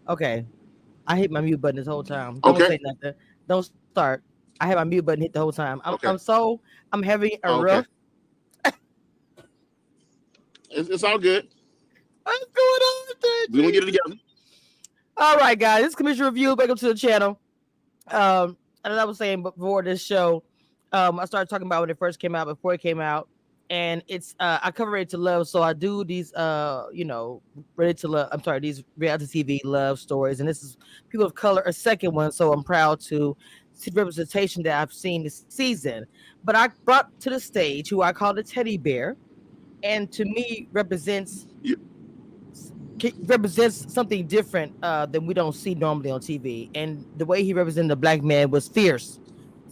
Okay. I hit my mute button this whole time. Don't Okay. say nothing. Don't start. I had my mute button hit the whole time. Okay. I'm having a rough. Okay. It's all good. What's going on there, We're gonna get it Jesus? together. All right, guys. This is Commission Review. Welcome to the channel. And as I was saying before this show, I started talking about when it first came out, before it came out, and it's I cover Ready to Love, so I do these Ready to Love. I'm sorry, these reality TV love stories, and this is people of color, a second one. So I'm proud to see the representation that I've seen this season. But I brought to the stage who I call the teddy bear, and to me represents something different than we don't see normally on TV. And the way he represented the black man was fierce.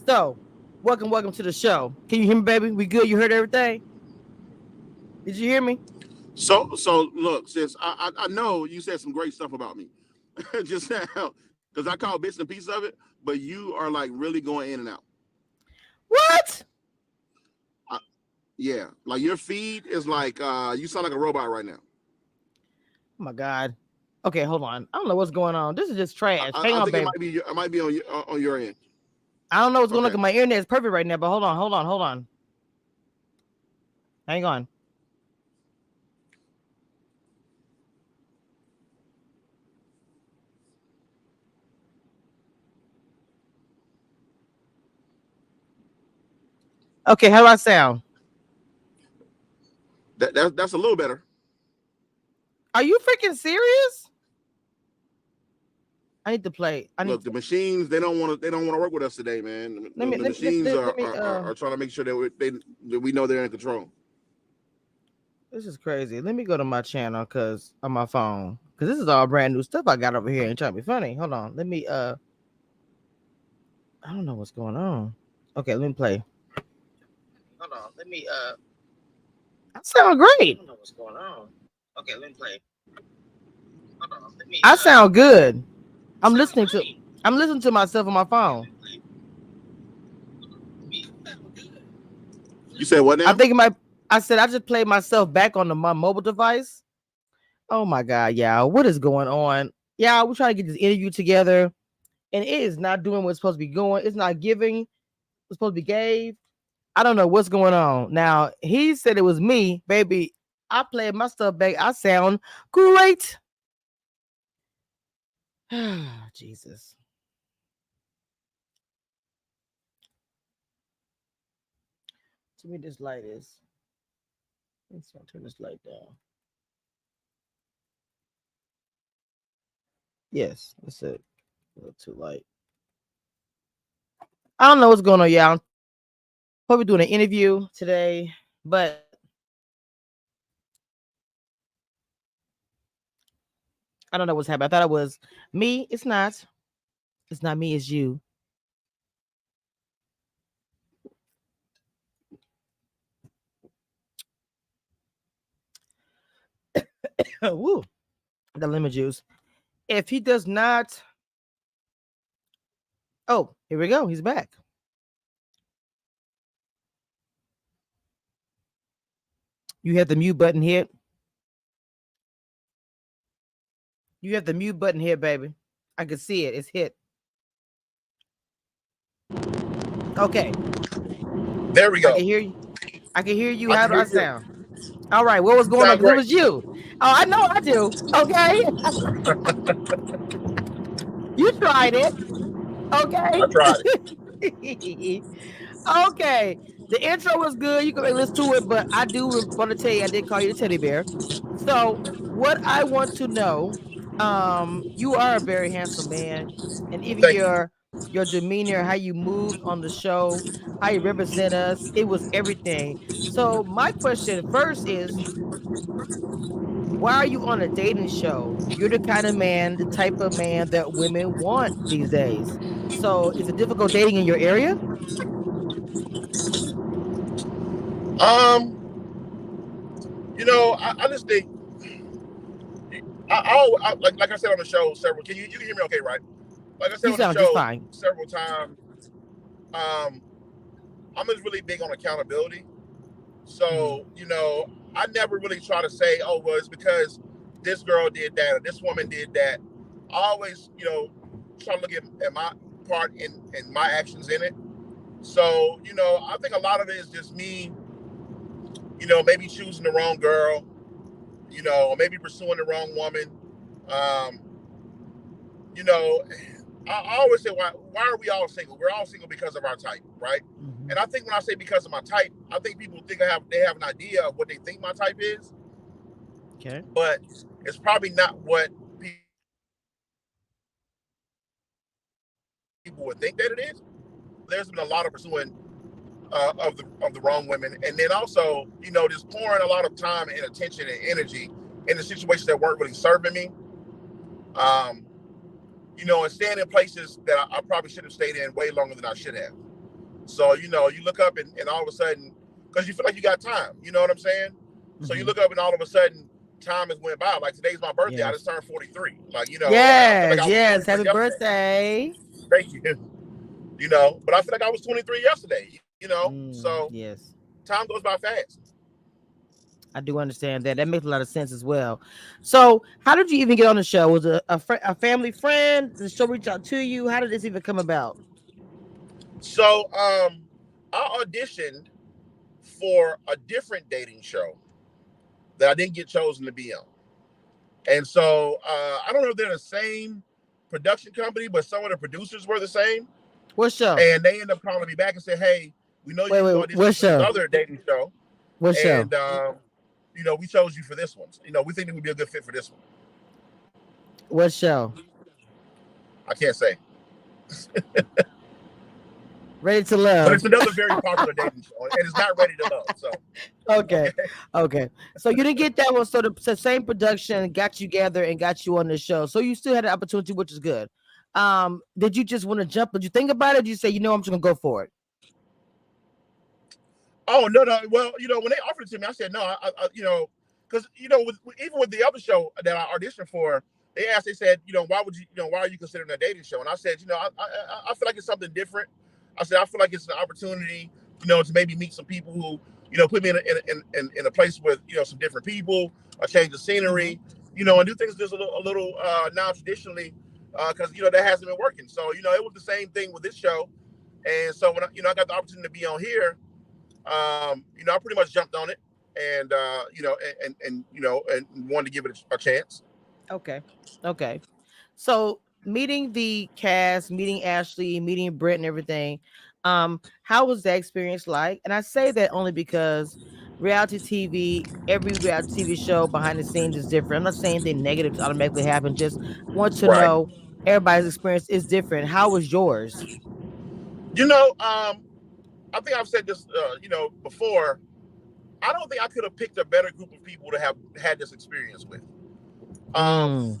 So, welcome to the show. Can you hear me, baby? We good? You heard everything? Did you hear me? So look, sis, I know you said some great stuff about me just now because I caught bits and pieces of it, but you are like really going in and out. What? I, yeah, like your feed is like you sound like a robot right now. Oh my God. Okay, hold on. I don't know what's going on. This is just trash. Hang I on, think baby. it might be on your end. I don't know what's going on. Okay. Look, my internet is perfect right now, but hold on. Hang on. Okay, how do I sound? That's a little better. Are you freaking serious? I need to play. I need Look, the machines they don't want to work with us today, man. let me The let me let, machines let, are, let me are, are trying to make sure that we know they're in control. this is crazy. Let me go to my channel cause on my phone. Cause this is all brand new stuff I got over here and trying to be funny. Hold on. Let me I don't know what's going on. Okay, let me play. Hold on. Let me I sound great. I don't know what's going on. Okay, let me play. Hold on. Let me I sound good. I'm listening to myself on my phone. You said what I now? think it might I said I just played myself back on my mobile device. Oh my God, y'all. What is going on? Yeah, we're trying to get this interview together. And it is not doing what's supposed to be going. It's not giving what's supposed to be gave. I don't know what's going on. Now he said it was me, baby. I played my stuff back. I sound great. Jesus. To me, this light is. Let's turn this light down. Yes, that's it. A little too light. I don't know what's going on, y'all. Probably doing an interview today, but I don't know what's happening. I thought it was me. It's not. It's not me. It's you. Woo. The lemon juice. If he does not, oh, here we go. He's back. You have the mute button hit. You have the mute button here, baby. I can see it. It's hit. Okay. There we I go. can hear you. I can hear you. I How can do hear I you. sound? All right. What was You going on? sound Because it great. was you. Oh, I know I do. Okay. You tried it. Okay. I tried it. Okay. The intro was good. You can listen to it, but I do want to tell you I did call you the teddy bear. So what I want to know, you are a very handsome man, and even Thank you. your demeanor, how you moved on the show, how you represent us, it was everything. So my question first is, why are you on a dating show? You're the kind of man, the type of man that women want these days. So is it difficult dating in your area? Um, I just think like I said on the show several. You can hear me okay, right? Like I said You on the sound just show fine. several times. Um, I'm just really big on accountability. Mhm. So I never really try to say, oh, well, it's because this girl did that or this woman did that. I always, try to look at my part in my actions in it. So, I think a lot of it is just me, maybe choosing the wrong girl, or maybe pursuing the wrong woman. Um, you know, I always say, why are we all single? We're all single because of our type, right? Mm-hmm. And I think when I say because of my type, I think people think they have an idea of what they think my type is, Okay. but it's probably not what people would think that it is. There's been a lot of pursuing of the wrong women, and then also, just pouring a lot of time and attention and energy into situations that weren't really serving me. Um, and staying in places that I probably should have stayed in way longer than I should have. So, you look up and all of a sudden, because you feel like you got time, you know what I'm saying? So you Mm-hmm. look up and all of a sudden, time has went by. Like today's my birthday, I Yes. just turned 43. Like, I feel like Yes. I was Yes. 23 Happy yesterday. birthday. Thank you. But I feel like I was 23 yesterday, So Yes. time goes by fast. I do understand that. That makes a lot of sense as well. So, how did you even get on the show? Was it a family friend? Did the show reach out to you? How did this even come about? So, I auditioned for a different dating show that I didn't get chosen to be on. And so I don't know if they're the same production company, but some of the producers were the same. What show? And they ended up calling me back and said, "Hey, we know Wait, you wait. auditioned What for this show? other dating show, What show? and we chose you for this one. We think it would be a good fit for this one." What show? I can't say, Ready to but it's Love. another very popular dating show, and it's not Ready to Love. So, Okay. okay. Okay. So you didn't get that one. So the same production got you together and got you on the show. So you still had an opportunity, which is good. Did you just want to jump? Did you think about it? Did you say, I'm just gonna go for it? Oh no, no. Well, when they offered it to me, I said no. Because even with the other show that I auditioned for, they asked. They said, why would why are you considering a dating show? And I said, I feel like it's something different. I said, I feel like it's an opportunity, to maybe meet some people who, put me in a place with, some different people, a change of Mm-hmm. scenery, and do things just a little non-traditionally, because that hasn't been working. So it was the same thing with this show, and so when I got the opportunity to be on here, I pretty much jumped on it, and and wanted to give it a chance. Okay. Okay. So meeting the cast, meeting Ashley, meeting Brett and everything, how was that experience like? And I say that only because reality TV, every reality TV show behind the scenes is different. I'm not saying anything negative to automatically happen, just want to Right. know everybody's experience is different. How was yours? I think I've said this, before. I don't think I could have picked a better group of people to have had this experience with. Um, Mm,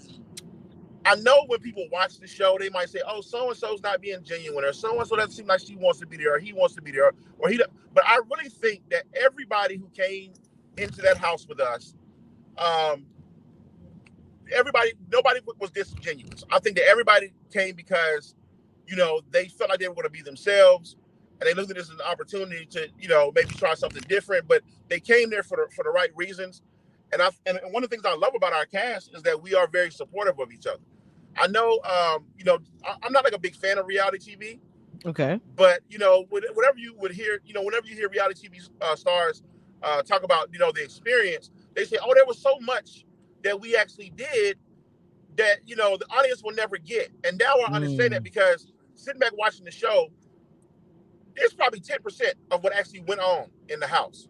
I know when people watch the show, they might say, "Oh, so and so's not being genuine," or "So and so doesn't seem like she wants to be there, or he wants to be there, or he." But I really think that everybody who came into that house with us, um, nobody was disingenuous. I think that everybody came because, they felt like they were going to be themselves, and they looked at this as an opportunity to, maybe try something different. But they came there for the right reasons. And one of the things I love about our cast is that we are very supportive of each other. I know, I'm not like a big fan of reality TV, okay. but whatever you would hear, whenever you hear reality TV stars talk about, the experience, they say, "Oh, there was so much that we actually did that the audience will never get." And now I understand that Mm, because sitting back watching the show, there's probably 10% of what actually went on in the house.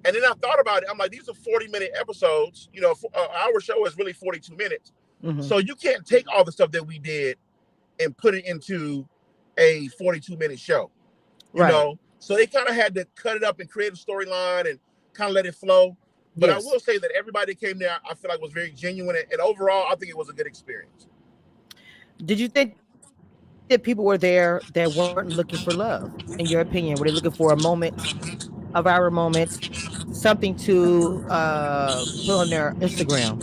And then I thought about it. I'm like, these are 40-minute episodes. Our show is really 42 minutes. mm-hmm. So you can't take all the stuff that we did and put it into a 42-minute show. Right. So they kind of had to cut it up and create a storyline and kind of let it flow. But I Yes. will say that everybody that came there, I feel like was very genuine, and overall, I think it was a good experience. Did you think that people were there that weren't looking for love? In your opinion, were they looking for a moment, a viral moment, something to put on their Instagram?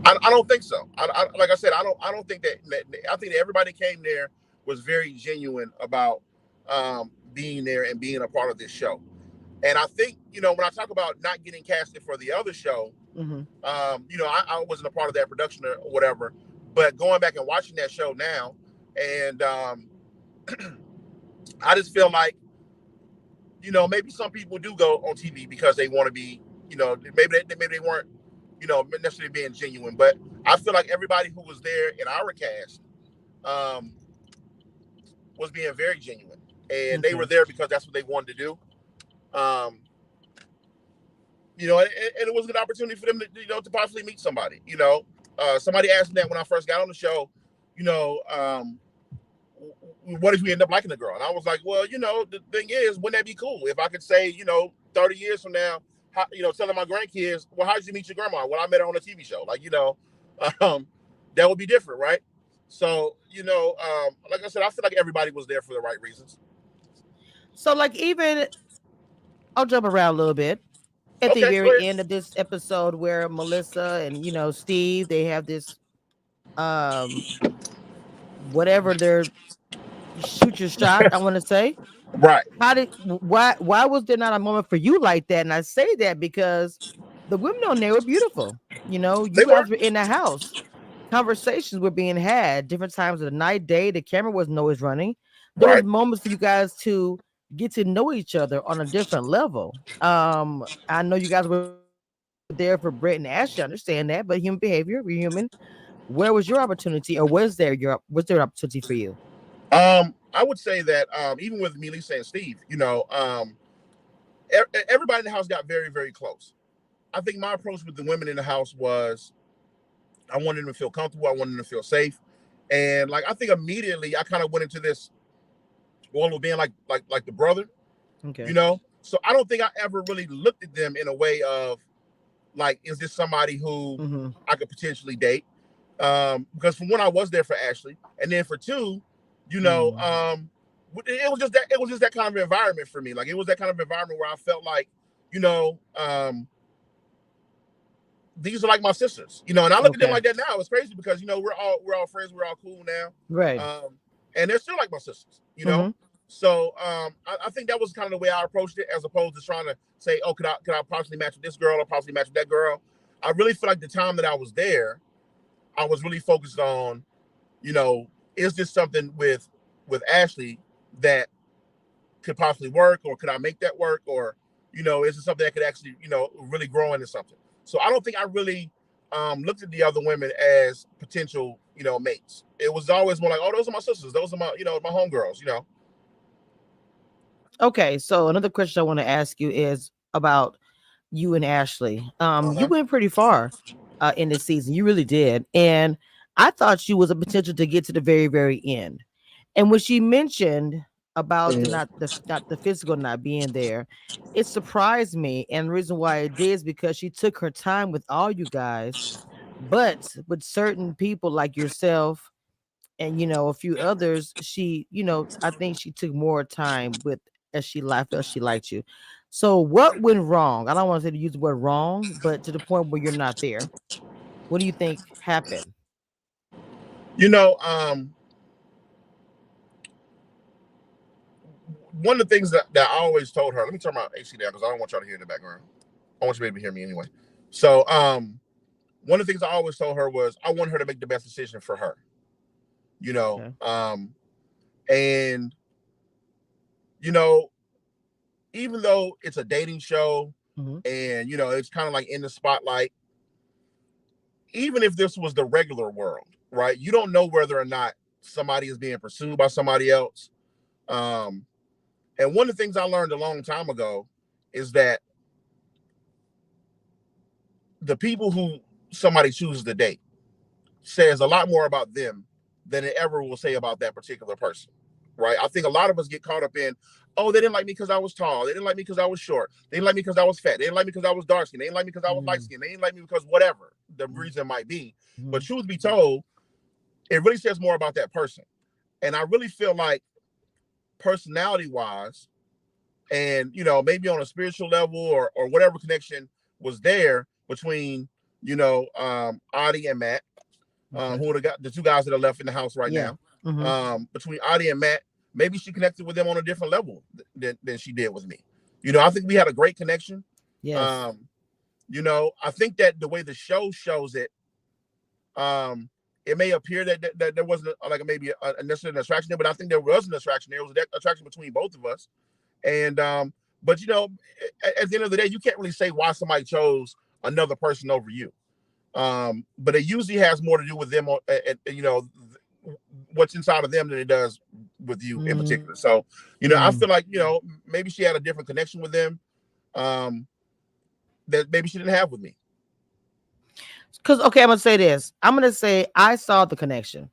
I don't think so. Like I said, I don't think that. I think that everybody came there was very genuine about being there and being a part of this show. And I think when I talk about not getting casted for the other show, Mm-hmm. I wasn't a part of that production or whatever. But going back and watching that show now, and I just feel like, maybe some people do go on TV because they want to be, maybe they weren't, necessarily being genuine. But I feel like everybody who was there in our cast um, was being very genuine, and they were there because that's what they wanted to do. Um, and it was a good opportunity for them to possibly meet somebody. Somebody asked me that when I first got on the show. You know, what if we end up liking the girl? And I was like, well, the thing is, wouldn't that be cool if I could say, 30 years from now, telling my grandkids, well, how did you meet your grandma? Well, I met her on a TV show. That would be different, right? So, like I said, I feel like everybody was there for the right reasons. So, like, even I'll jump around a little bit. At the Okay, go very ahead. end of this episode, where Melissa and Steve, they have this whatever their shoot your shot, I want to say. Right, Why was there not a moment for you like that? And I say that because the women on there were beautiful. You they were. guys were in the house. Conversations were being had different times of the night, day. The camera wasn't always running. There was Right. moments for you guys to get to know each other on a different level. I know you guys were there for Brett and Ashley. I understand that, but human behavior, we're human. Where was your opportunity, or was there an opportunity for you? I would say that even with me, Lisa, and Steve, everybody in the house got very, very close. I think my approach with the women in the house was I wanted them to feel comfortable. I wanted them to feel safe. And I think immediately I kind of went into this role of being like the brother, Okay. So I don't think I ever really looked at them in a way of is this somebody who I could potentially date? Because from when I was there for Ashley, and then for two, it was just that kind of environment for me. It was that kind of environment where I felt like, these are like my sisters, and I look at them like that now. It's crazy because we're all friends, we're all cool now, Right. And they're still like my sisters, So I think that was kind of the way I approached it, as opposed to trying to say, oh, could I possibly match with this girl or possibly match with that girl? I really feel like the time that I was there, I was really focused on, is this something with Ashley that could possibly work, or could I make that work, or is it something that could actually really grow into something? So I don't think I really looked at the other women as potential mates. It was always more like, oh, those are my sisters, those are my my homegirls. Okay, so another question I want to ask you is about you and Ashley. You went pretty far in this season. You really did. And I thought you was a potential to get to the very, very end. And when she mentioned about the physical not being there, it surprised me. And the reason why it did is because she took her time with all you guys, but with certain people like yourself and a few others, she, I think she took more time with as she felt she liked you. So what went wrong? I don't want to say to use the word wrong, but to the point where you're not there. What do you think happened? One of the things that I always told her, let me turn my AC down because I don't want y'all to hear in the background. I want you to be able to hear me anyway. So one of the things I always told her was I want her to make the best decision for her. Okay. And even though it's a dating show, and it's kind of like in the spotlight, even if this was the regular world, right? You don't know whether or not somebody is being pursued by somebody else. And one of the things I learned a long time ago is that the people who somebody chooses to date says a lot more about them than it ever will say about that particular person, right? I think a lot of us get caught up in, oh, they didn't like me because I was tall. They didn't like me because I was short. They didn't like me because I was fat. They didn't like me because I was dark skinned. They didn't like me because I was light skinned. They didn't like me because whatever the reason might be. But truth be told, it really says more about that person. And I really feel like personality wise, and maybe on a spiritual level or whatever connection was there between Audie and Matt, who are the two guys that are left in the house right now. Between Audie and Matt, maybe she connected with them on a different level than she did with me. I think we had a great connection. Yes. I think that the way the show shows it, it may appear that there wasn't like maybe necessarily an attraction there, but I think there was an attraction there. It was an attraction between both of us. And but at the end of the day, you can't really say why somebody chose another person over you. But it usually has more to do with them, what's inside of them than it does with you in particular. So, I feel like, maybe she had a different connection with them that maybe she didn't have with me. Because, okay, I'm going to say this. I'm going to say I saw the connection.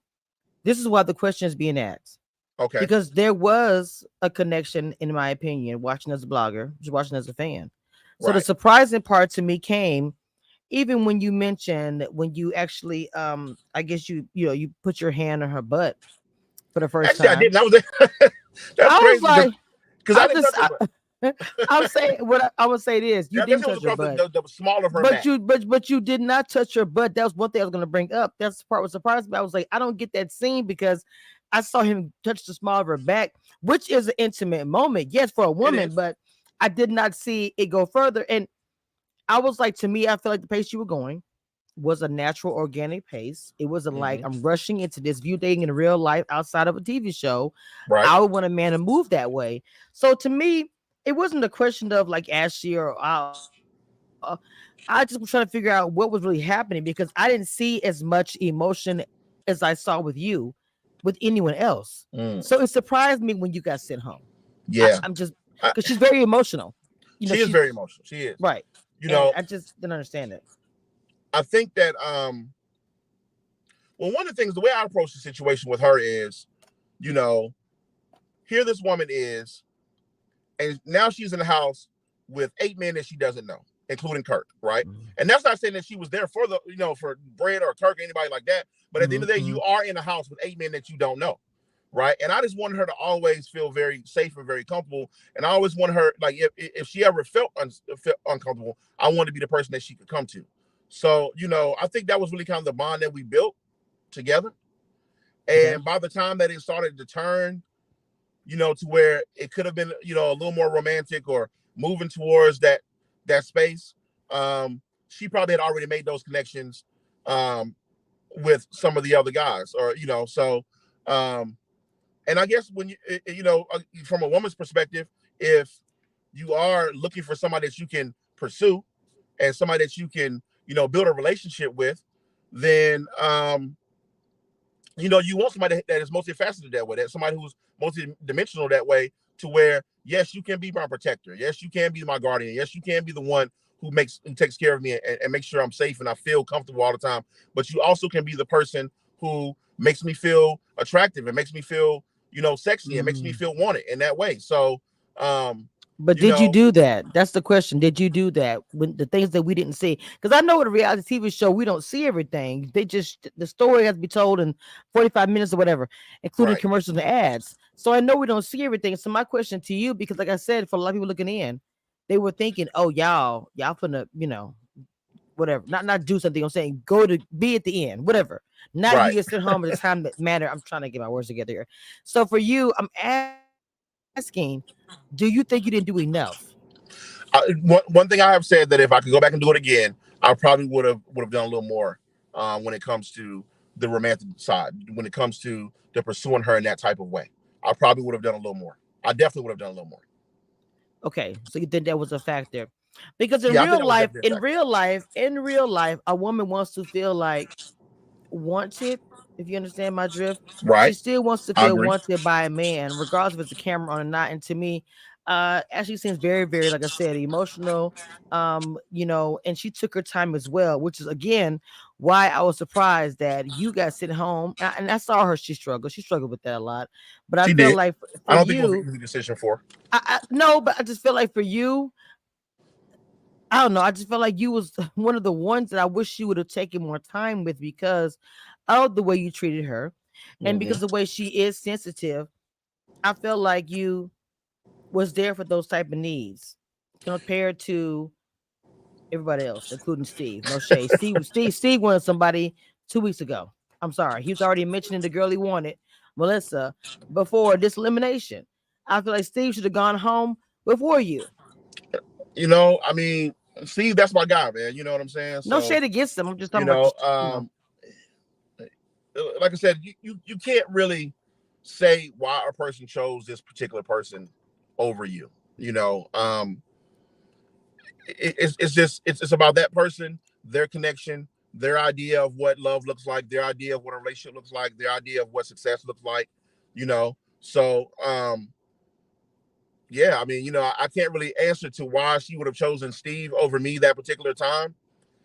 This is why the question is being asked. Okay. Because there was a connection, in my opinion, watching as a blogger, watching as a fan. So the surprising part to me came even when you mentioned when you actually, I guess you put your hand on her butt for the first time. I didn't. That's crazy. Like, because I didn't touch her butt. I'm saying what I would say is you didn't touch her butt. The small of her but back. you did not touch her butt. That was one thing I was going to bring up. That's the part was surprised me. I was like, I don't get that scene because I saw him touch the small of her back, which is an intimate moment, yes, for a woman, but I did not see it go further. And I was like, to me, I feel like the pace you were going was a natural, organic pace. It wasn't like I'm rushing into this. If you dating in real life outside of a TV show, I would want a man to move that way. So to me, it wasn't a question of like Ashley or I just was trying to figure out what was really happening because I didn't see as much emotion as I saw with you, with anyone else. So it surprised me when you got sent home. Yeah, I'm just because she's very emotional. She is very emotional. She is right. I just didn't understand it. I think that well, one of the things, the way I approach the situation with her is, here this woman is, and now she's in the house with 8 men that she doesn't know, including Kirk, right? And that's not saying that she was there for for Brett or Kirk or anybody like that. But at the end of the day, you are in a house with 8 men that you don't know, right? And I just wanted her to always feel very safe and very comfortable. And I always wanted her, like, if she ever felt uncomfortable, I wanted to be the person that she could come to. So, I think that was really kind of the bond that we built together. And by the time that it started to turn, to where it could have been, a little more romantic or moving towards that space, she probably had already made those connections with some of the other guys, or so. And I guess when from a woman's perspective, if you are looking for somebody that you can pursue and somebody that you can build a relationship with, then you want somebody that is multifaceted that way, that somebody who's multidimensional that way, to where yes, you can be my protector, yes, you can be my guardian, yes, you can be the one who takes care of me and makes sure I'm safe and I feel comfortable all the time. But you also can be the person who makes me feel attractive and makes me feel sexy and makes me feel wanted in that way. So but did you do that? That's the question. Did you do that when the things that we didn't see? Because I know with a reality TV show, we don't see everything. The story has to be told in 45 minutes or whatever, including commercials and ads. So I know we don't see everything. So my question to you, because like I said, for a lot of people looking in, they were thinking, oh, y'all finna, whatever, not do something. I'm saying go to be at the end, whatever. Not you get sent home at the time that matter. I'm trying to get my words together here. So for you, I'm asking, do you think you didn't do enough? One thing I have said, that if I could go back and do it again, I probably would have done a little more when it comes to the romantic side, when it comes to the pursuing her in that type of way. I probably would have done a little more. I definitely would have done a little more. Okay, so you think that was a factor? Because in real life, a woman wants to feel like wanted, if you understand my drift. Right. She still wants to feel wanted by a man, regardless if it's a camera on or not. And to me, Ashley seems very, very, like I said, emotional. And she took her time as well, which is again why I was surprised that you got sent home. And I saw her; she struggled. She struggled with that a lot. But I feel like for I don't you, think it was an easy decision for her. No, but I just feel like for you, I don't know. I just felt like you was one of the ones that I wish you would have taken more time with because of the way you treated her and because the way she is sensitive. I felt like you was there for those type of needs compared to everybody else, including Steve. No shade. Steve wanted somebody 2 weeks ago. I'm sorry. He was already mentioning the girl he wanted, Melissa, before this elimination. I feel like Steve should have gone home before you. I mean, Steve, that's my guy, man. You know what I'm saying? No shade against him. I'm just talking about like I said, you can't really say why a person chose this particular person over you. You know, it's just it's about that person, their connection, their idea of what love looks like, their idea of what a relationship looks like, their idea of what success looks like. You know, so yeah, I mean, you know, I can't really answer to why she would have chosen Steve over me that particular time,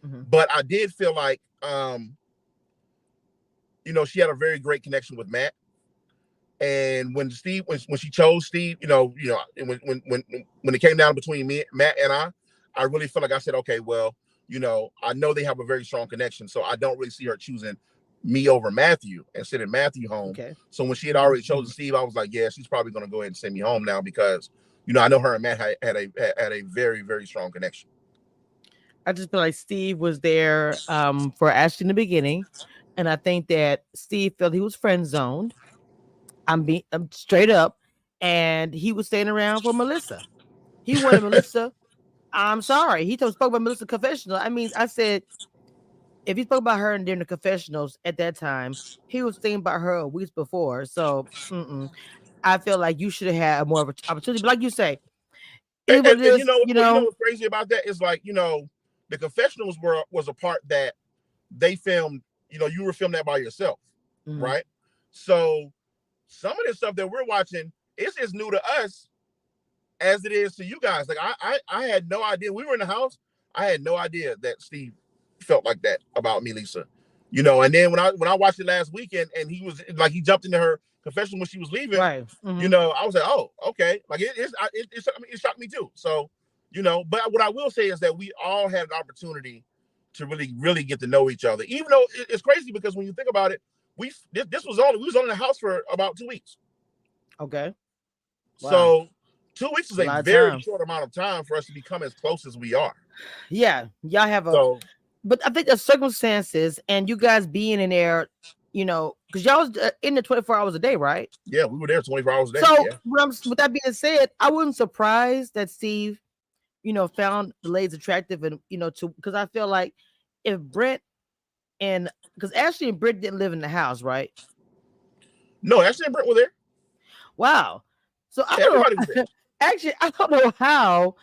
but I did feel like you know, she had a very great connection with Matt. And when she chose Steve, when it came down between me, Matt, and I really felt like I said, okay, well, you know, I know they have a very strong connection, so I don't really see her choosing me over Matthew and sending Matthew home. Okay. So when she had already chosen Steve, I was like, yeah, she's probably going to go ahead and send me home now because, you know, I know her and Matt had a very, very strong connection. I just feel like Steve was there for Ashley in the beginning, and I think that Steve felt he was friend zoned. I'm straight up, and he was staying around for Melissa. He wanted Melissa. I'm sorry. He spoke about Melissa confessional. I mean, I said if he spoke about her during the confessionals at that time, he was thinking about her a weeks before. So I feel like you should have had more of an opportunity. But like you say, and you know what's crazy about that is like, you know, the confessionals was a part that they filmed. You know, you were filming that by yourself, right? So some of this stuff that we're watching, it's as new to us as it is to you guys. Like I had no idea. We were in the house. I had no idea that Steve felt like that about me, Lisa. You know, and then when I watched it last weekend and he was like, he jumped into her confession when she was leaving, right? You know, I was like, oh, okay. Like it shocked me too. So, you know, but what I will say is that we all had an opportunity to really, really get to know each other. Even though it's crazy because when you think about it, we was only in the house for about 2 weeks. Okay. Wow. So 2 weeks is a very short amount of time for us to become as close as we are. Yeah, y'all have but I think the circumstances and you guys being in there, you know, because y'all was in there 24 hours a day, right? Yeah, we were there 24 hours a day. So yeah. with that being said, I wasn't surprised that Steve, you know, found the ladies attractive and, you know, because I feel like if Brent and because Ashley and Brent didn't live in the house, right? No, Ashley and Brent were there. Wow. So yeah, I don't know. Actually, I don't know how.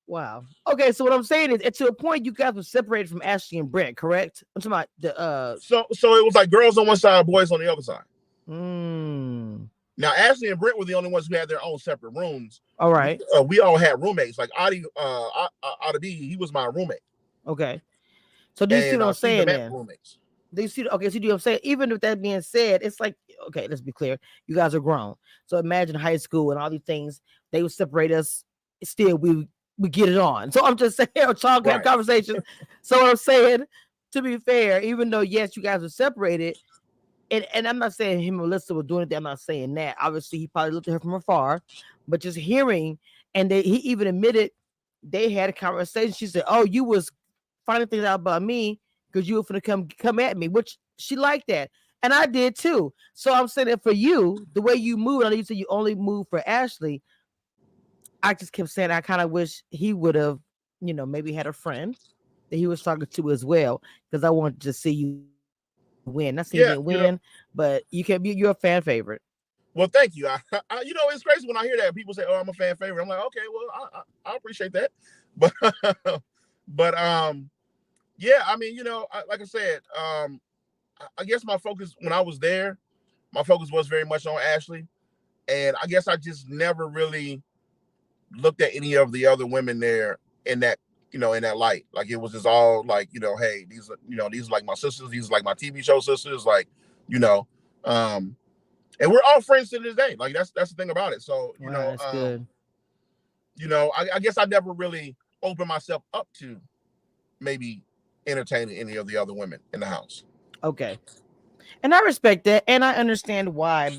Wow. Okay, so what I'm saying is, to a point, you guys were separated from Ashley and Brent, correct? I'm talking about the. So it was like girls on one side, boys on the other side. Now Ashley and Brent were the only ones who had their own separate rooms. All right. We all had roommates. Like Adi, he was my roommate. Okay. So do you see what I'm saying then? Roommates. Do you see? Okay, so do you know what I'm saying? Even with that being said, it's like, okay, let's be clear. You guys are grown. So imagine high school and all these things. They would separate us. Still, we get it on. So I'm just saying, talk, have conversations. So what I'm saying, to be fair, even though yes, you guys are separated, and I'm not saying him and Melissa were doing it. I'm not saying that. Obviously, he probably looked at her from afar, but just hearing, and he even admitted they had a conversation. She said, "Oh, you was finding things out about me because you were gonna come at me," which she liked that, and I did too. So I'm saying that for you, the way you moved, I know you said you only moved for Ashley. I just kept saying I kind of wish he would have, you know, maybe had a friend that he was talking to as well, because I wanted to see you win. Not seeing you win, but you're a fan favorite. Well, thank you. I you know, it's crazy when I hear that people say, "Oh, I'm a fan favorite." I'm like, okay, well, I appreciate that, but yeah, I mean, you know, like I said, I guess my focus when I was there, my focus was very much on Ashley, and I guess I just never really looked at any of the other women there in that, you know, in that light. Like it was just all like, you know, hey, these are like my sisters, these are like my TV show sisters, like, you know, and we're all friends to this day. Like that's the thing about it. So, you know, that's good. You know, I guess I never really opened myself up to maybe entertaining any of the other women in the house. Okay. And I respect that, and I understand why,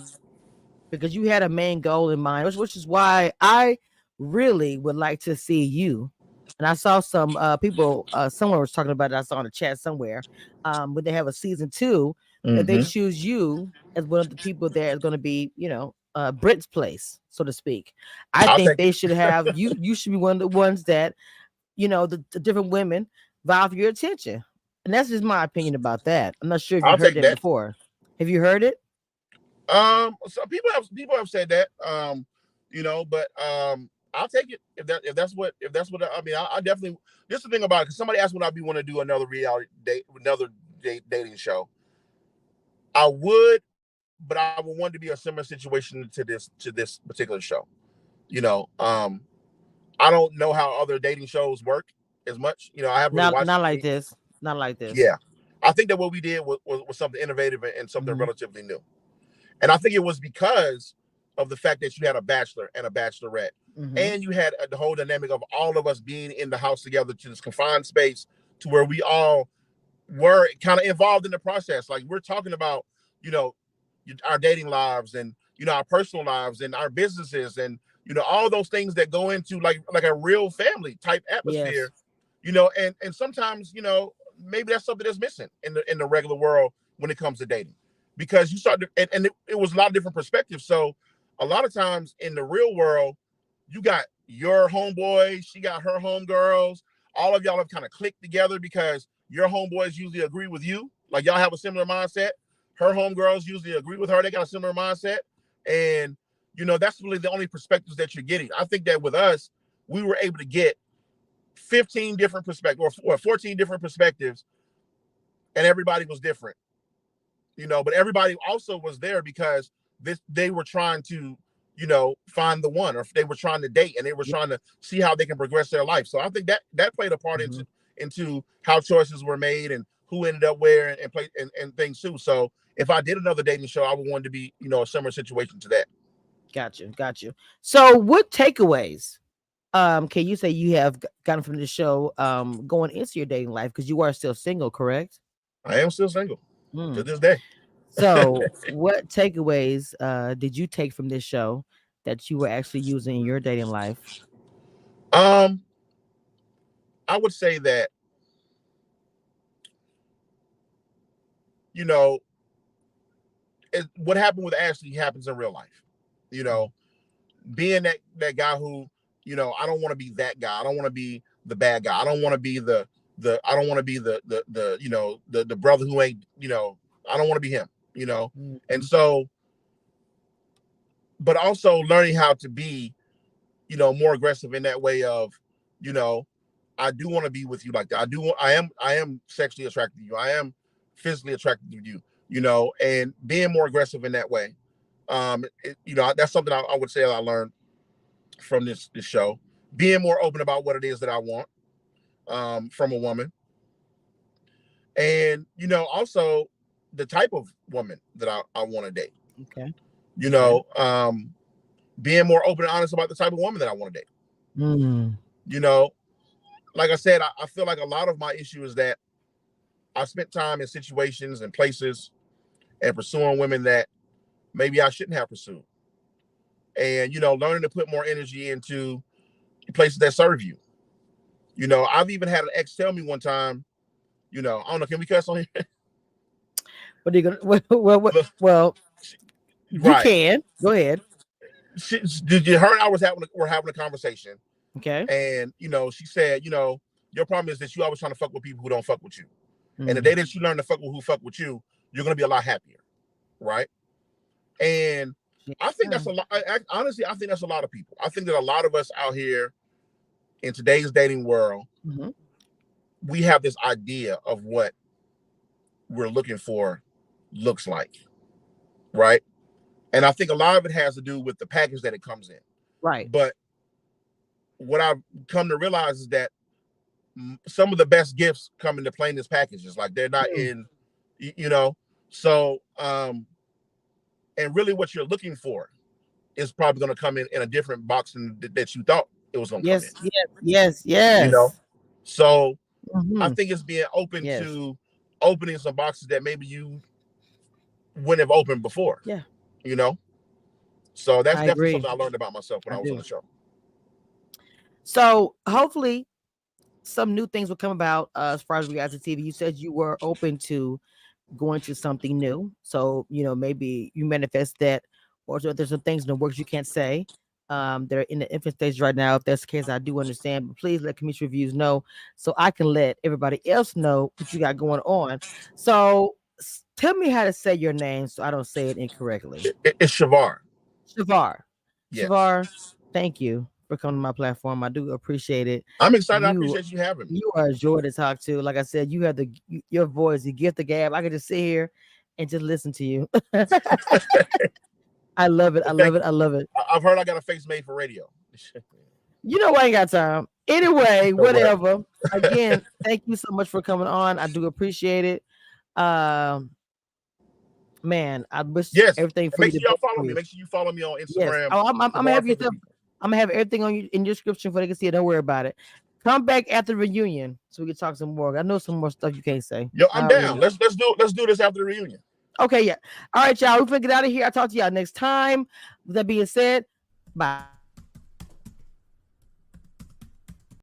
because you had a main goal in mind, which is why I really would like to see you. And I saw some people, someone was talking about it. I saw in the chat somewhere, when they have a season 2, that they choose you as one of the people that is going to be, you know, Brent's place, so to speak. I think they should have you. You should be one of the ones that, you know, the different women vie for your attention. And that's just my opinion about that. I'm not sure if you've heard that before. Have you heard it? So people have said that. But I'll take it if that's what I mean. I definitely. This is the thing about it, because somebody asked would I be want to do another reality date, dating show. I would, but I would want to be a similar situation to this particular show. You know, I don't know how other dating shows work as much. I haven't really watched Not like any. this. Not like this. Yeah, I think that what we did was something innovative and something Hmm. relatively new. And I think it was because of the fact that you had a bachelor and a bachelorette, Hmm. and you had the whole dynamic of all of us being in the house together to this confined space, to where we all were kind of involved in the process. Like, we're talking about, you know, our dating lives, and our personal lives, and our businesses, and all those things that go into like a real family type Yes. atmosphere. And sometimes, maybe that's something that's missing in the regular world when it comes to dating, because you start to, and it was a lot of different perspectives. So a lot of times in the real world, you got your homeboy, she got her homegirls, all of y'all have kind of clicked together because your homeboys usually agree with you, like y'all have a similar mindset. Her homegirls usually agree with her, they got a similar mindset. And that's really the only perspectives that you're getting. I think that with us, we were able to get 15 different perspectives, or 14 different perspectives, and everybody was different. But everybody also was there because they were trying to, find the one, or if they were trying to date, and they were trying to see how they can progress their life. So I think that played a part Hmm. into how choices were made and who ended up where, and play and things too. So if I did another dating show, I would want it to be, a similar situation to that. Got you. So, what takeaways can you say you have gotten from the show going into your dating life? Because you are still single, correct? I am still single to Mm. this day. So, what takeaways did you take from this show that you were actually using in your dating life? um, I would say that, you know, what happened with Ashley happens in real life. You know, being that guy who, I don't want to be that guy. I don't want to be the bad guy. I don't want to be the I don't want to be the brother who ain't, I don't want to be him. And Mhm. so, but also learning how to be, more aggressive in that way of, you know, I do want to be with you like that. I am sexually attracted to you. I am physically attracted to you, and being more aggressive in that way. That's something I would say I learned from this show. Being more open about what it is that I want, from a woman, and also the type of woman that I want to date. Okay. You Okay. know, being more open and honest about the type of woman that I want to date. Mm. You know, like I said, I feel like a lot of my issue is that I spent time in situations and places and pursuing women that maybe I shouldn't have pursued. And learning to put more energy into places that serve you. I've even had an ex tell me one time, I don't know, can we cuss on here? What are you gonna? Well, you Right. can go ahead. Her and I were having a conversation, Okay. and she said, your problem is that you always trying to fuck with people who don't fuck with you. And the day Mm. that you learn to fuck with who fuck with you, you're gonna be a lot happier, right? And I think Yeah. that's a lot. Honestly, I think that's a lot of people. I think that a lot of us out here in today's dating world, Hmm. we have this idea of what we're looking for looks like, right? And I think a lot of it has to do with the package that it comes in. Right. But what I've come to realize is that some of the best gifts come in the plainest packages. Like, they're not Mm. in, you know. So, and really, what you're looking for is probably going to come in a different box than that you thought it was going to come in. Yes. Yes. You know. Yes. So I Hmm. think it's being open Yes. to opening some boxes that maybe you wouldn't have opened before. Yeah. You know. So that's I definitely agree. something I learned about myself when I I was on do. the show. So hopefully some new things will come about as far as reality TV. You said you were open to going to something new. So, maybe you manifest that, or so there's some things in the works you can't say. They're in the infant stage right now. If that's the case, I do understand. But please let community reviews know so I can let everybody else know what you got going on. So Tell me how to say your name so I don't say it incorrectly. It's SHUVAR. SHUVAR. Yes. SHUVAR, thank you for coming to my platform. I do appreciate it. I'm excited. I appreciate you having me. You are a joy to talk to. Like I said, you have your voice, you gift the gab. I could just sit here and just listen to you. I love it. I love it. I love it. I've heard I got a face made for radio. You know, I ain't got time. Anyway, whatever. Again, thank you so much for coming on. I do appreciate it. Man, I wish everything for Make you. Sure y'all follow me. Make sure you follow me on Instagram. Yes. Oh, I'm gonna have you. I'm gonna have everything on you in your description for they can see it. Don't worry about it. Come back after the reunion so we can talk some more. I know some more stuff you can't say. Yo, I'm down. Let's do this after the reunion. Okay, yeah. All right, y'all. We're gonna get out of here. I'll talk to y'all next time. With that being said, bye.